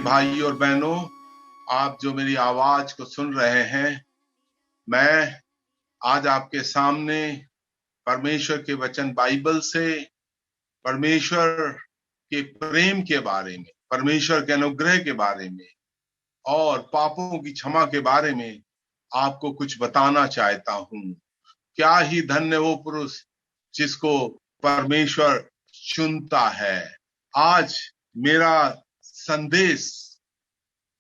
भाई और बहनों, आप जो मेरी आवाज को सुन रहे हैं, मैं आज आपके सामने परमेश्वर के वचन बाइबल से परमेश्वर के प्रेम के बारे में, परमेश्वर के अनुग्रह के बारे में और पापों की क्षमा के बारे में आपको कुछ बताना चाहता हूं। क्या ही धन्य वो पुरुष जिसको परमेश्वर चुनता है। आज मेरा संदेश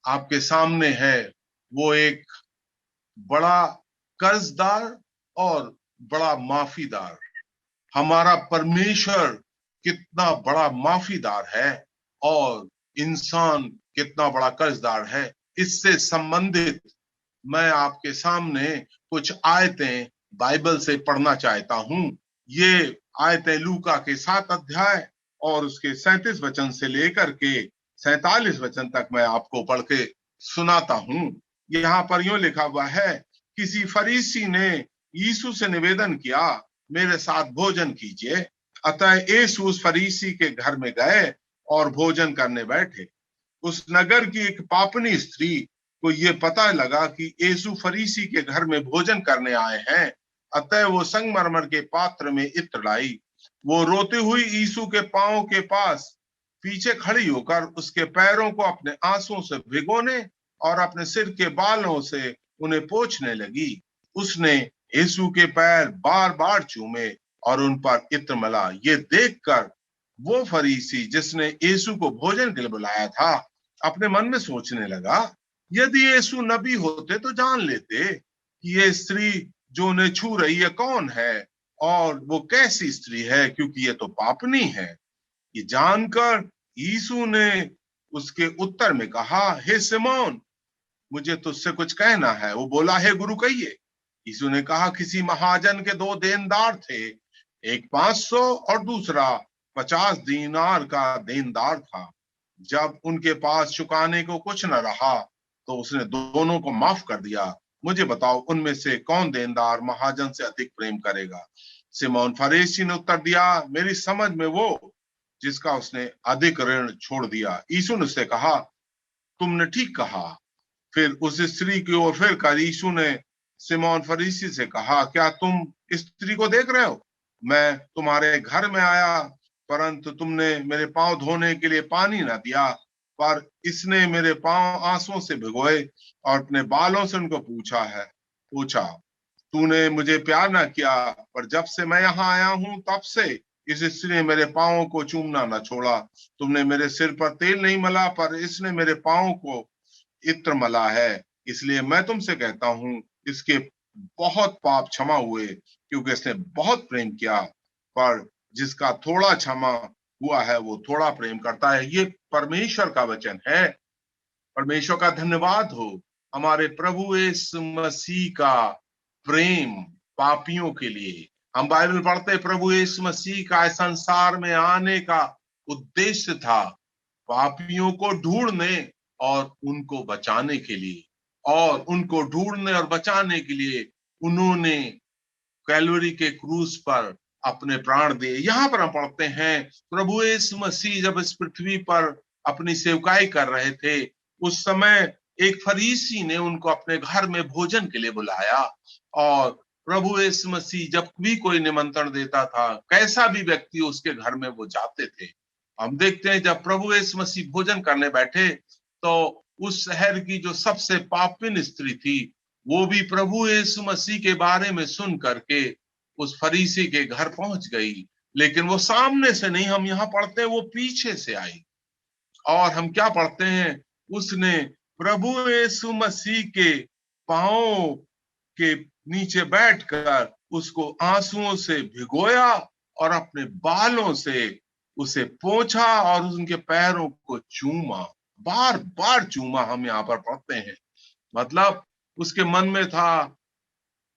आपके सामने है, वो एक बड़ा कर्जदार और बड़ा माफीदार। हमारा परमेश्वर कितना बड़ा माफीदार है और इंसान कितना बड़ा कर्जदार है, इससे संबंधित मैं आपके सामने कुछ आयतें बाइबल से पढ़ना चाहता हूं। ये आयतें लूका के 7 अध्याय और उसके 37 वचन से लेकर के 47 वचन तक मैं आपको पढ़ के सुनाता हूं। यहाँ पर यूं लिखा हुआ है, किसी फरीसी ने यीशु से निवेदन किया, मेरे साथ भोजन कीजिए। अतः यीशु उस फरीसी के घर में गए और भोजन करने बैठे। उस नगर की एक पापनी स्त्री को ये पता लगा कि यीशु फरीसी के घर में भोजन करने आए हैं। अतः वो संगमरमर के पात्र में इत्र लाई। वो रोती हुई यीशु के पांव के पास पीछे खड़ी होकर उसके पैरों को अपने आंसुओं से भिगोने और अपने सिर के बालों से उन्हें पोंछने लगी। उसने यीशु के पैर बार बार चूमे और उन पर इत्र मला। ये देखकर वो फरीसी जिसने यीशु को भोजन के लिए बुलाया था अपने मन में सोचने लगा, यदि यीशु नबी होते तो जान लेते कि ये स्त्री जो उन्हें छू रही है कौन है और वो कैसी स्त्री है, क्योंकि ये तो पापनी है। ये जानकर यीशु ने उसके उत्तर में कहा, हे सिमोन, मुझे तुझसे कुछ कहना है। वो बोला, हे गुरु कहिए। यीशु ने कहा, किसी महाजन के 2 देनदार थे, एक 500 और दूसरा 50 दीनार का देनदार था। जब उनके पास चुकाने को कुछ न रहा तो उसने दोनों को माफ कर दिया। मुझे बताओ, उनमें से कौन देनदार महाजन से अधिक प्रेम करेगा? सिमोन फरीसी ने उत्तर दिया, मेरी समझ में वो जिसका उसने अधिक ऋण छोड़ दिया। यीशु ने उससे कहा, तुमने ठीक कहा। फिर उस स्त्री की ओर फिर कर यीशु ने सिमोन फरीसी से कहा, क्या तुम इस स्त्री को देख रहे हो? मैं तुम्हारे घर में आया, परंतु तुमने मेरे पांव धोने के लिए पानी न दिया, पर इसने मेरे पांव आंसुओं से भिगोए और अपने बालों से उनको पूछा। तूने मुझे प्यार न किया, पर जब से मैं यहाँ आया हूं तब से इस स्त्री ने मेरे पांवों को चूमना न छोड़ा। तुमने मेरे सिर पर तेल नहीं मला, पर इसने मेरे पांवों को इत्र मला है। इसलिए मैं तुमसे कहता हूं, इसके बहुत पाप क्षमा हुए, क्योंकि इसने बहुत प्रेम किया। पर जिसका थोड़ा क्षमा हुआ है वो थोड़ा प्रेम करता है। ये परमेश्वर का वचन है। परमेश्वर का धन्यवाद हो। हमारे प्रभु यीशु मसीह का प्रेम पापियों के लिए। हम बाइबल पढ़ते, प्रभु यीशु मसीह का संसार में आने का उद्देश्य था पापियों को ढूंढने और उनको बचाने के लिए, और उनको ढूंढने और बचाने के लिए उन्होंने कैलवरी के क्रूस पर अपने प्राण दिए। यहाँ पर हम पढ़ते हैं, प्रभु यीशु मसीह जब इस पृथ्वी पर अपनी सेवकाई कर रहे थे, उस समय एक फरीसी ने उनको अपने घर में भोजन के लिए बुलाया। और प्रभु यीशु मसीह जब भी कोई निमंत्रण देता था, कैसा भी व्यक्ति उसके घर में वो जाते थे। हम देखते हैं जब प्रभु यीशु मसीह भोजन करने बैठे तो उस शहर की जो सबसे पापिन स्त्री थी, वो भी प्रभु यीशु मसीह के बारे में सुन करके उस फरीसी के घर पहुंच गई। लेकिन वो सामने से नहीं, हम यहाँ पढ़ते हैं वो पीछे से आई। और हम क्या पढ़ते हैं, उसने प्रभु यीशु मसीह के पांव के नीचे बैठकर उसको आंसुओं से भिगोया और अपने बालों से उसे पोंछा और उनके पैरों को चूमा, बार बार चूमा। हम यहाँ पर पढ़ते हैं, मतलब उसके मन में था,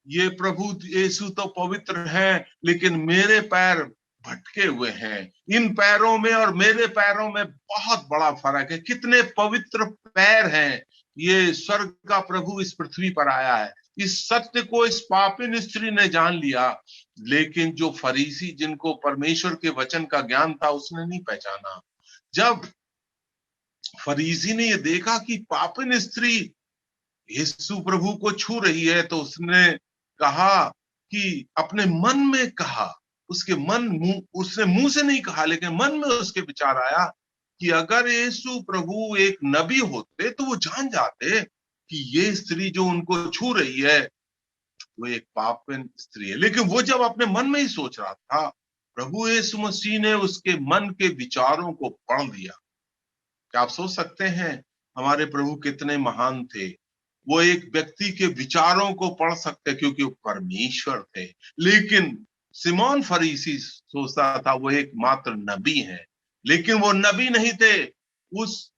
ये प्रभु यीशु तो पवित्र है, लेकिन मेरे पैर भटके हुए हैं। इन पैरों में और मेरे पैरों में बहुत बड़ा फर्क है। कितने पवित्र पैर हैं। ये स्वर्ग का प्रभु इस पृथ्वी पर आया है। इस सत्य को इस पापिन स्त्री ने जान लिया, लेकिन जो फरीसी जिनको परमेश्वर के वचन का ज्ञान था उसने नहीं पहचाना। जब फरीसी ने ये देखा कि पापिन स्त्री यीशु प्रभु को छू रही है, तो उसने कहा कि अपने मन में कहा, उसने मुंह से नहीं कहा, लेकिन मन में उसके विचार आया कि अगर यीशु प्रभु एक नबी होते तो वो जान जाते कि ये स्त्री जो उनको छू रही है वो एक पापिन स्त्री है। लेकिन वो जब अपने मन में ही सोच रहा था, प्रभु यीशु मसीह ने उसके मन के विचारों को पढ़ लिया। क्या आप सोच सकते हैं हमारे प्रभु कितने महान थे? वो एक व्यक्ति के विचारों को पढ़ सकते क्योंकि वो परमेश्वर थे। लेकिन सिमोन फरीसी सोचता था वो एक मात्र नबी है, लेकिन वो नबी नहीं थे, उस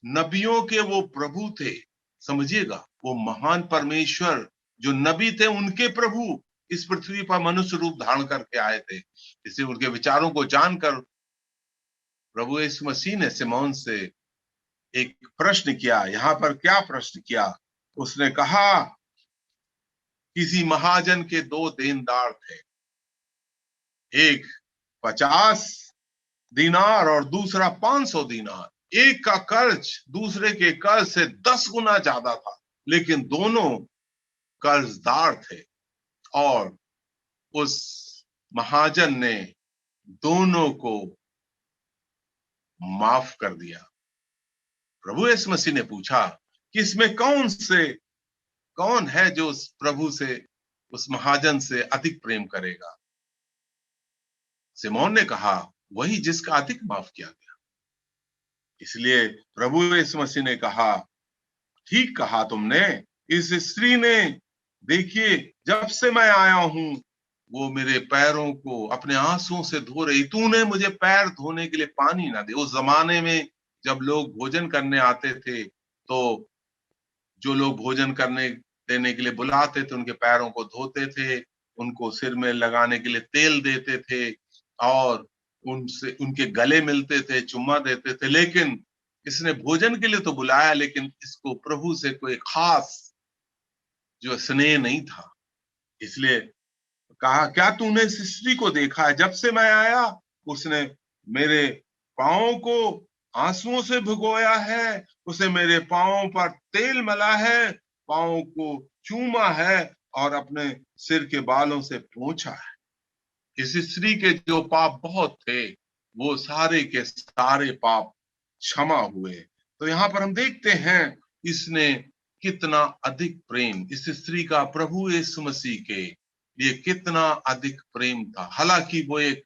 नबियों के वो प्रभु थे। समझिएगा, वो महान परमेश्वर जो नबी थे उनके प्रभु इस पृथ्वी पर मनुष्य रूप धारण करके आए थे। इसलिए उनके विचारों को जानकर प्रभु यीशु मसीह ने सिमोन से एक प्रश्न किया। यहाँ पर क्या प्रश्न किया? उसने कहा, किसी महाजन के 2 देनदार थे, एक 50 दीनार और दूसरा 500 दीनार। एक का कर्ज दूसरे के कर्ज से 10 गुना ज्यादा था, लेकिन दोनों कर्जदार थे और उस महाजन ने दोनों को माफ कर दिया। प्रभु यीशु मसीह ने पूछा कि इसमें कौन है जो उस प्रभु से, उस महाजन से अधिक प्रेम करेगा? सिमोन ने कहा, वही जिसका अधिक माफ किया गया। इसलिए प्रभु यीशु मसीह ने कहा, ठीक कहा तुमने। इस स्त्री ने, देखिए, जब से मैं आया हूं वो मेरे पैरों को अपने आंसुओं से धो रही। तूने मुझे पैर धोने के लिए पानी ना दे। उस जमाने में जब लोग भोजन करने आते थे तो जो लोग भोजन करने देने के लिए बुलाते थे उनके पैरों को धोते थे, उनको सिर में लगाने के लिए तेल देते थे और उनसे उनके गले मिलते थे, चुम्मा देते थे। लेकिन इसने भोजन के लिए तो बुलाया, लेकिन इसको प्रभु से कोई खास जो स्नेह नहीं था। इसलिए कहा, क्या तूने इस स्त्री को देखा है? जब से मैं आया उसने मेरे पांवों को आंसुओं से भिगोया है, उसे मेरे पांवों पर तेल मला है, पांवों को चूमा है और अपने सिर के बालों से पोंछा है। इस स्त्री के जो पाप बहुत थे वो सारे के सारे पाप क्षमा हुए। तो यहाँ पर हम देखते हैं इसने कितना अधिक प्रेम, इस स्त्री का प्रभु यीशु मसीह के लिए कितना अधिक प्रेम था। हालांकि वो एक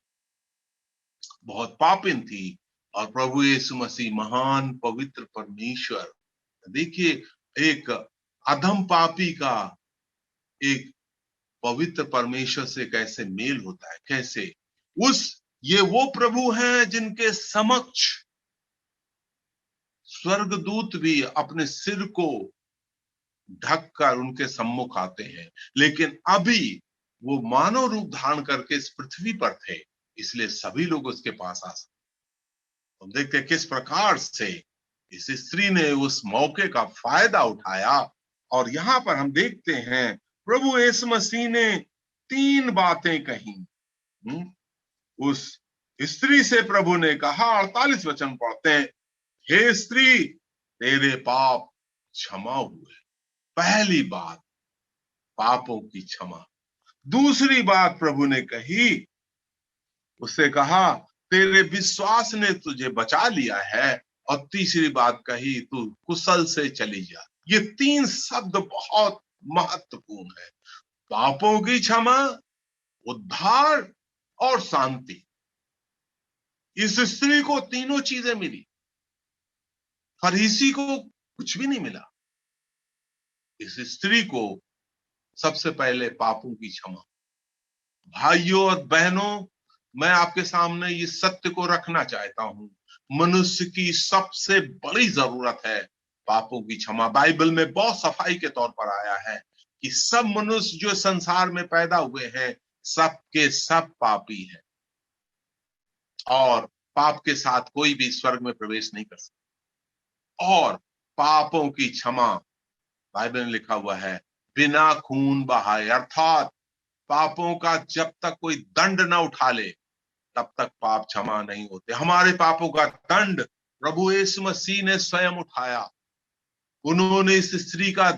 बहुत पापिन थी और प्रभु यीशु मसीह महान पवित्र परमेश्वर। देखिए, एक अधम पापी का एक पवित्र परमेश्वर से कैसे मेल होता है, कैसे ये वो प्रभु हैं जिनके समक्ष स्वर्गदूत भी अपने सिर को ढककर उनके सम्मुख आते हैं। लेकिन अभी वो मानव रूप धारण करके इस पृथ्वी पर थे, इसलिए सभी लोग उसके पास आ सकते। हम देखते हैं किस प्रकार से इस स्त्री ने उस मौके का फायदा उठाया। और यहाँ पर हम देखते हैं प्रभु यीशु मसीह ने 3 बातें कही। उस स्त्री से प्रभु ने कहा, 48 वचन पढ़ते हैं, हे स्त्री, तेरे पाप क्षमा हुए। पहली बात, पापों की क्षमा। दूसरी बात प्रभु ने कही, उससे कहा, तेरे विश्वास ने तुझे बचा लिया है। और तीसरी बात कही, तू कुशल से चली जा। ये 3 शब्द बहुत महत्वपूर्ण है। पापों की क्षमा, उद्धार और शांति। इस स्त्री को तीनों चीजें मिली, फरीसी को कुछ भी नहीं मिला। इस स्त्री को सबसे पहले पापों की क्षमा। भाइयों और बहनों, मैं आपके सामने ये सत्य को रखना चाहता हूं, मनुष्य की सबसे बड़ी जरूरत है पापों की क्षमा। बाइबल में बहुत सफाई के तौर पर आया है कि सब मनुष्य जो संसार में पैदा हुए हैं सब के सब पापी हैं और पाप के साथ कोई भी स्वर्ग में प्रवेश नहीं कर सकता। और पापों की क्षमा, बाइबल में लिखा हुआ है, बिना खून बहाए, अर्थात पापों का जब तक कोई दंड न उठा ले तब तक पाप क्षमा नहीं होते। हमारे पापों का दंड प्रभु यीशु मसीह ने स्वयं उठाया। उन्होंने इस स्त्री का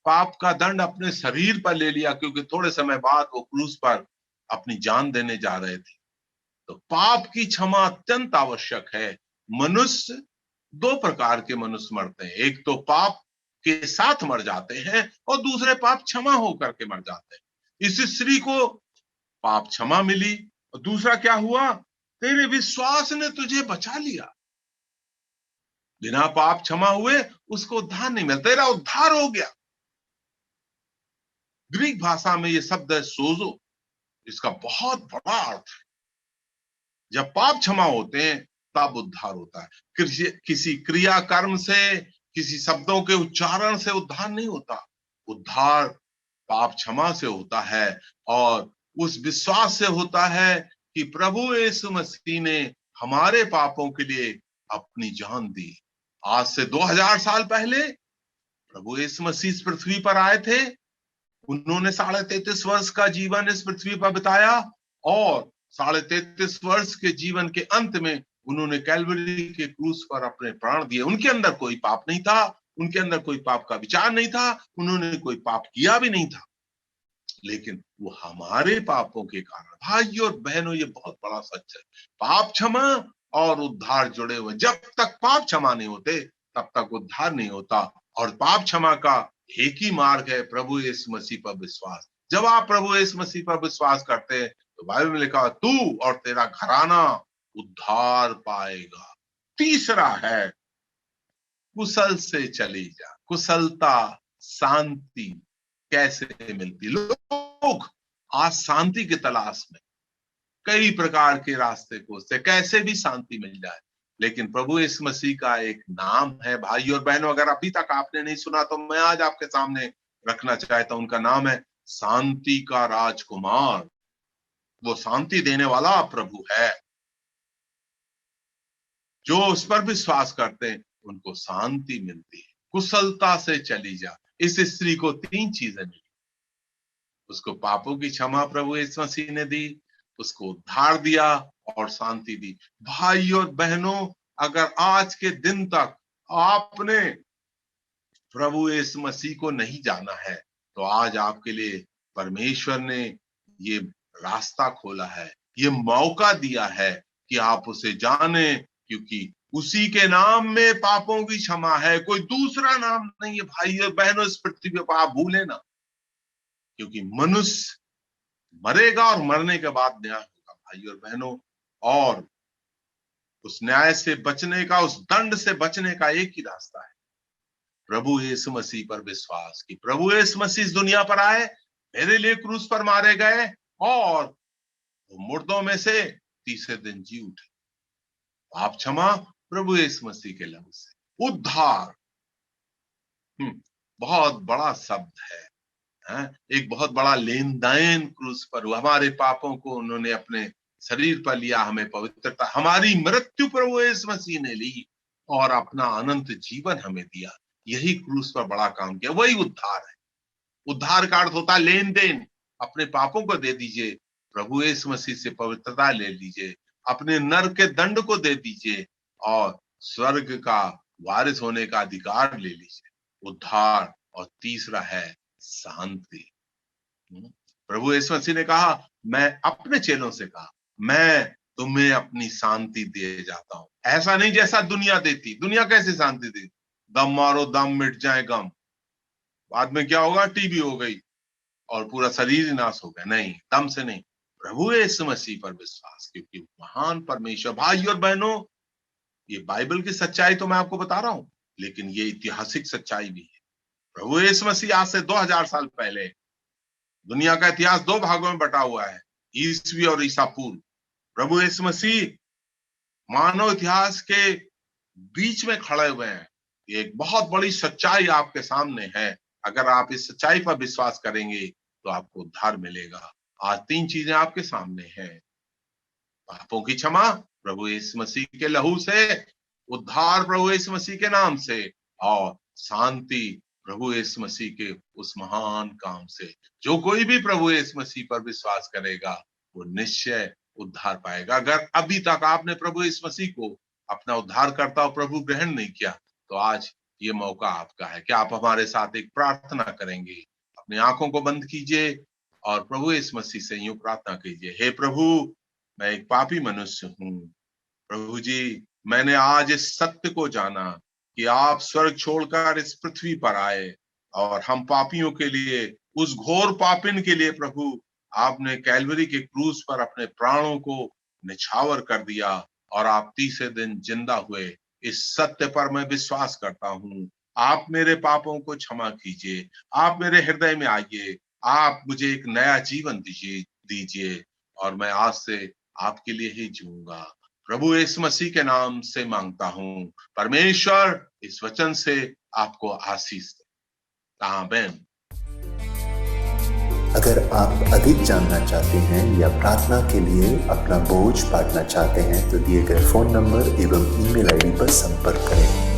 पाप का दंड अपने शरीर पर ले लिया, क्योंकि थोड़े समय बाद वो क्रूस पर अपनी जान देने जा रहे थे। तो पाप की क्षमा अत्यंत आवश्यक है। मनुष्य, दो प्रकार के मनुष्य मरते हैं, एक तो पाप के साथ मर जाते हैं और दूसरे पाप क्षमा होकर के मर जाते हैं। इस स्त्री को पाप क्षमा मिली और दूसरा क्या हुआ, तेरे विश्वास ने तुझे बचा लिया। बिना पाप क्षमा हुए उसको उद्धार नहीं मिलता, तेरा उद्धार हो गया। ग्रीक भाषा में ये शब्द है सोजो, इसका बहुत बड़ा अर्थ है। जब पाप क्षमा होते हैं तब उद्धार होता है। किसी क्रिया कर्म से, किसी शब्दों के उच्चारण से उद्धार नहीं होता। उद्धार पाप क्षमा से होता है और उस विश्वास से होता है कि प्रभु यीशु मसीह ने हमारे पापों के लिए अपनी जान दी। आज से 2000 साल पहले प्रभु यीशु मसीह इस पृथ्वी पर आए थे। उन्होंने 33.5 वर्ष का जीवन इस पृथ्वी पर बिताया और 33.5 वर्ष के जीवन के अंत में उन्होंने कैलवरी के क्रूस पर अपने प्राण दिए। उनके अंदर कोई पाप नहीं था, उनके अंदर कोई पाप का विचार नहीं था, उन्होंने कोई पाप किया भी नहीं था, लेकिन वो हमारे पापों के कारण। भाइयों और बहनों, ये बहुत बड़ा सच है। पाप क्षमा और उद्धार जुड़े हुए। जब तक पाप क्षमा नहीं होते तब तक उद्धार नहीं होता। और पाप क्षमा का एक ही मार्ग है, प्रभु यीशु मसीह पर विश्वास। जब आप प्रभु यीशु मसीह पर विश्वास करते हैं तो बाइबल में लिखा, तू और तेरा घराना उद्धार पाएगा। तीसरा है, कुशल से चली जा। कुशलता, शांति कैसे मिलती? लोग आज शांति की तलाश में कई प्रकार के रास्ते खोजते, कैसे भी शांति मिल जाए, लेकिन प्रभु यीशु मसीह का एक नाम है। भाई और बहनों, अगर अभी तक आपने नहीं सुना तो मैं आज आपके सामने रखना चाहता हूं। उनका नाम है शांति का राजकुमार। वो शांति देने वाला प्रभु है। जो उस पर विश्वास करते हैं उनको शांति मिलती है। कुशलता से चली जा। इस स्त्री को 3 चीजें मिली। उसको पापों की क्षमा प्रभु यीशु मसीह ने दी, उसको उद्धार दिया और शांति दी। भाई और बहनों, अगर आज के दिन तक आपने प्रभु यीशु मसीह को नहीं जाना है तो आज आपके लिए परमेश्वर ने ये रास्ता खोला है, ये मौका दिया है कि आप उसे जाने, क्योंकि उसी के नाम में पापों की क्षमा है। कोई दूसरा नाम नहीं है। भाई और बहनों, इस पृथ्वी पर आप भूले ना, क्योंकि मनुष्य मरेगा और मरने के बाद न्याय होगा। भाई और बहनों, और उस न्याय से बचने का, उस दंड से बचने का एक ही रास्ता है, प्रभु यीशु मसीह पर विश्वास। कि प्रभु यीशु मसीह इस दुनिया पर आए, मेरे लिए क्रूस पर मारे गए और वो मुर्दों में से तीसरे दिन जी उठे। पाप क्षमा प्रभु यीशु मसीह के लहू से। उद्धार बहुत बड़ा शब्द है। एक बहुत बड़ा लेन देन क्रूस पर हुआ। हमारे पापों को उन्होंने अपने शरीर पर लिया, हमें पवित्रता, हमारी मृत्यु प्रभु यीशु मसीह ने ली और अपना अनंत जीवन हमें दिया। यही क्रूस पर बड़ा काम किया। वही उद्धार है। उद्धार का अर्थ होता है लेन देन। अपने पापों को दे दीजिए, प्रभु यीशु मसीह से पवित्रता ले लीजिए, अपने नरक के दंड को दे दीजिए और स्वर्ग का वारिस होने का अधिकार ले लीजिए। उद्धार। और तीसरा है शांति। प्रभु यीशु मसीह ने कहा, मैं अपने चेलों से कहा, मैं तुम्हें अपनी शांति दे जाता हूं। ऐसा नहीं जैसा दुनिया देती। दुनिया कैसे शांति देती? दम मारो, दम मिट जाए गम, बाद में क्या होगा, टीबी हो गई और पूरा शरीर ही नाश हो गया। नहीं, दम से नहीं, प्रभु यीशु मसीह पर विश्वास, क्योंकि महान परमेश्वर। भाई और बहनों, ये बाइबल की सच्चाई तो मैं आपको बता रहा हूं, लेकिन ये ऐतिहासिक सच्चाई भी है। प्रभु यीशु मसीह आज से 2000 साल पहले, दुनिया का इतिहास 2 भागों में बटा हुआ है, ईसवी और ईसा पूर्व। प्रभु यीशु मसीह मानव इतिहास के बीच में खड़े हुए हैं। एक बहुत बड़ी सच्चाई आपके सामने है। अगर आप इस सच्चाई पर विश्वास करेंगे तो आपको उद्धार मिलेगा। आज 3 चीजें आपके सामने हैं। पापों की क्षमा प्रभु यीशु मसीह के लहू से, उद्धार प्रभु यीशु मसीह के नाम से, और शांति प्रभु यीशु मसीह के उस महान काम से। जो कोई भी प्रभु यीशु मसीह पर विश्वास करेगा वो निश्चय उद्धार पाएगा। अगर अभी तक आपने प्रभु यीशु मसीह को अपना उद्धारकर्ता और प्रभु ग्रहण नहीं किया, तो आज ये मौका आपका है कि आप हमारे साथ एक प्रार्थना करेंगे। अपनी आंखों को बंद कीजिए और प्रभु यीशु मसीह से यूं प्रार्थना कीजिए, हे प्रभु, मैं एक पापी मनुष्य हूँ। प्रभु जी, मैंने आज इस सत्य को जाना कि आप स्वर्ग छोड़कर इस पृथ्वी पर आए और हम पापियों के लिए, उस घोर पापिन के लिए प्रभु आपने कैलवरी के क्रूस पर अपने प्राणों को निछावर कर दिया और आप तीसरे दिन जिंदा हुए। इस सत्य पर मैं विश्वास करता हूँ। आप मेरे पापों को क्षमा कीजिए, आप मेरे हृदय में आइए, आप मुझे एक नया जीवन दीजिए और मैं आज से आपके लिए ही जीऊंगा। प्रभु यीशु मसीह के नाम से मांगता हूँ। परमेश्वर इस वचन से आपको आशीष दे। आमीन। अगर आप अधिक जानना चाहते हैं या प्रार्थना के लिए अपना बोझ बांटना चाहते हैं तो दिए गए फोन नंबर एवं ईमेल आईडी पर संपर्क करें।